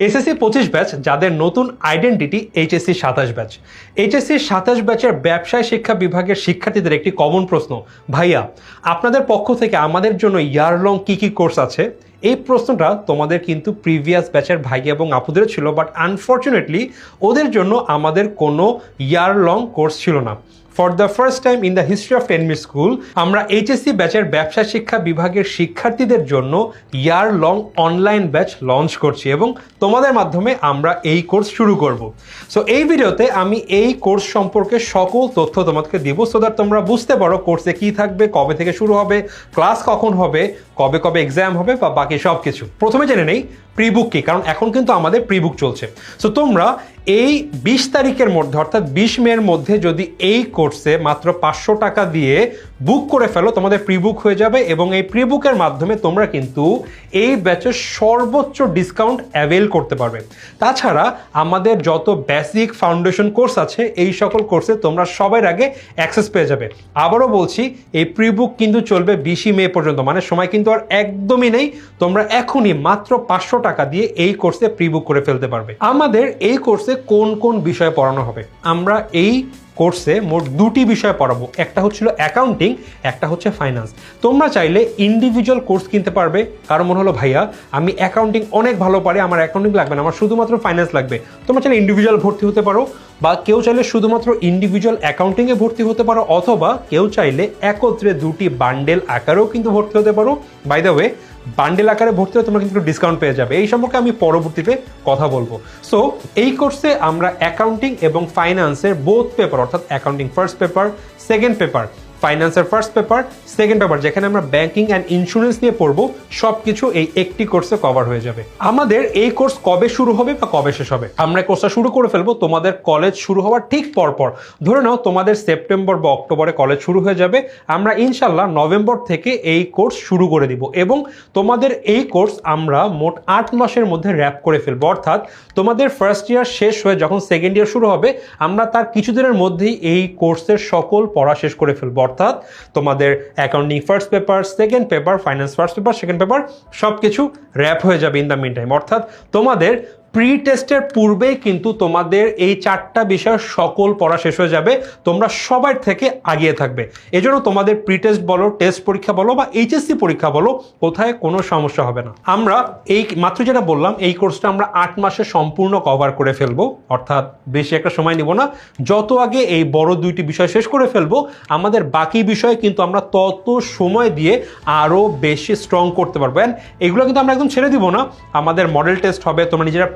SSC 25 batch যাদের নতুন identity HSC 27 batch. HSC 27 ব্যাচের ব্যবসায় শিক্ষা বিভাগের শিক্ষার্থীদের একটি কমন প্রশ্ন, ভাইয়া আপনাদের পক্ষ থেকে আমাদের জন্য ইয়ার লং কি কোর্স আছে? এই প্রশ্নটা তোমাদের কিন্তু প্রিভিয়াস ব্যাচের ভাই এবং আপুদের ছিল, বাট আনফর্চুনেটলি ওদের জন্য আমাদের কোনো ইয়ার লং কোর্স ছিল না। For the first time in the history of 10 minute school আমরা এইচএসসি ব্যাচের ব্যবসা শিক্ষা বিভাগের শিক্ষার্থীদের জন্য ইয়ার লং অনলাইন ব্যাচ লঞ্চ করছি এবং তোমাদের মাধ্যমে আমরা এই কোর্স শুরু করব। সো এই ভিডিওতে আমি এই কোর্স সম্পর্কে সকল তথ্য তোমাদেরকে দিব, সো দ্যাট তোমরা বুঝতে পারো কোর্সে কি থাকবে, কবে থেকে শুরু হবে, ক্লাস কখন হবে, কবে কবে এক্সাম হবে বা বাকি সব কিছু। প্রথমে জেনে নেই প্রিবুক কি, কারণ এখন কিন্তু আমাদের প্রিবুক চলছে। সো তোমরা এই 20 তারিখের মধ্যে অর্থাৎ 20 মের মধ্যে যদি এই কোর্সে মাত্র 500 টাকা দিয়ে বুক করে ফেলো, তোমাদের প্রিবুক হয়ে যাবে এবং এই প্রিবুকের মাধ্যমে তোমরা কিন্তু এই ব্যাচের সর্বোচ্চ ডিসকাউন্ট অ্যাভেল করতে পারবে। তাছাড়া আমাদের যত বেসিক ফাউন্ডেশন কোর্স আছে এই সকল কোর্সে তোমরা সবার আগে অ্যাক্সেস পেয়ে যাবে। আবারও বলছি, এই প্রিবুক কিন্তু চলবে 20 মে পর্যন্ত, মানে সময় কিন্তু আর একদমই নেই। তোমরা এখনই মাত্র 500 টাকা দিয়ে এই কোর্সে প্রিবুক করে ফেলতে পারবে। আমাদের এই কোর্সে কোন কোন বিষয় পড়ানো হবে? আমরা এই কোর্সে মোট দুটি বিষয় পড়াবো, একটা হচ্ছিল অ্যাকাউন্টিং, একটা হচ্ছে ফাইন্যান্স। তোমরা চাইলে ইন্ডিভিজুয়াল কোর্স কিনতে পারবে, কারণ মনে হলো ভাইয়া আমি অ্যাকাউন্টিং অনেক ভালো পারি, আমার অ্যাকাউন্টিং লাগবে না, আমার শুধুমাত্র ফাইন্যান্স লাগবে। তোমরা চাইলে ইন্ডিভিজুয়াল ভর্তি হতে পারো, বা কেউ চাইলে শুধুমাত্র ইন্ডিভিজুয়াল অ্যাকাউন্টিংয়ে ভর্তি হতে পারো, অথবা কেউ চাইলে একত্রে দুটি বান্ডেল আকারেও কিন্তু ভর্তি হতে পারো। বাই দ্য ওয়ে, বান্ডেল আকারে ভর্তি হলে তোমরা কিন্তু ডিসকাউন্ট পেয়ে যাবে। এই সম্পর্কে আমি পরবর্তীতে কথা বলবো। সো এই কোর্সে আমরা অ্যাকাউন্টিং এবং ফাইন্যান্সের বোথ পেপার, অর্থাৎ accounting first paper, second paper, ফাইন্যান্সের ফার্স্ট পেপার, সেকেন্ড পেপার, যেখানে আমরা ব্যাংকিং অ্যান্ড ইন্স্যুরেন্স নিয়ে পড়বো, সব কিছু এই একটি কোর্সে কভার হয়ে যাবে। আমাদের এই কোর্স কবে শুরু হবে বা কবে শেষ হবে? আমরা কোর্সটা শুরু করে ফেলবো তোমাদের কলেজ শুরু হওয়ার ঠিক পরপর। ধরে নাও তোমাদের সেপ্টেম্বর বা অক্টোবরে কলেজ শুরু হয়ে যাবে, আমরা ইনশাল্লাহ নভেম্বর থেকে এই কোর্স শুরু করে দিব এবং তোমাদের এই কোর্স আমরা মোট 8 মাসের মধ্যে র্যাপ করে ফেলবো। অর্থাৎ তোমাদের ফার্স্ট ইয়ার শেষ হয়ে যখন সেকেন্ড ইয়ার শুরু হবে, আমরা তার কিছুদিনের মধ্যেই এই কোর্সের সকল পড়া শেষ করে ফেলবো। অর্থাৎ তোমাদের accounting first paper, second paper, finance first paper, second paper সব কিছু র্যাপ হয়ে যাবে ইন দ্য মিন টাইম। অর্থাৎ তোমাদের প্রি টেস্টের পূর্বেই কিন্তু তোমাদের এই 4টা বিষয়ের সকল পড়া শেষ হয়ে যাবে, তোমরা সবার থেকে আগিয়ে থাকবে। এজন্য তোমাদের প্রি টেস্ট বলো, টেস্ট পরীক্ষা বলো বা এইচএসসি পরীক্ষা বলো, কোথায় কোনো সমস্যা হবে না। আমরা এই মাত্র যেটা বললাম, এই কোর্সটা আমরা 8 মাসে সম্পূর্ণ কভার করে ফেলবো, অর্থাৎ বেশি একটা সময় নিব না। যত আগে এই বড় দুইটি বিষয় শেষ করে ফেলবো, আমাদের বাকি বিষয়ে কিন্তু আমরা তত সময় দিয়ে আরও বেশি স্ট্রং করতে পারবো। অ্যান্ড এগুলো কিন্তু আমরা একদম ছেড়ে দিব না, আমাদের মডেল টেস্ট হবে, তোমরা নিজেরা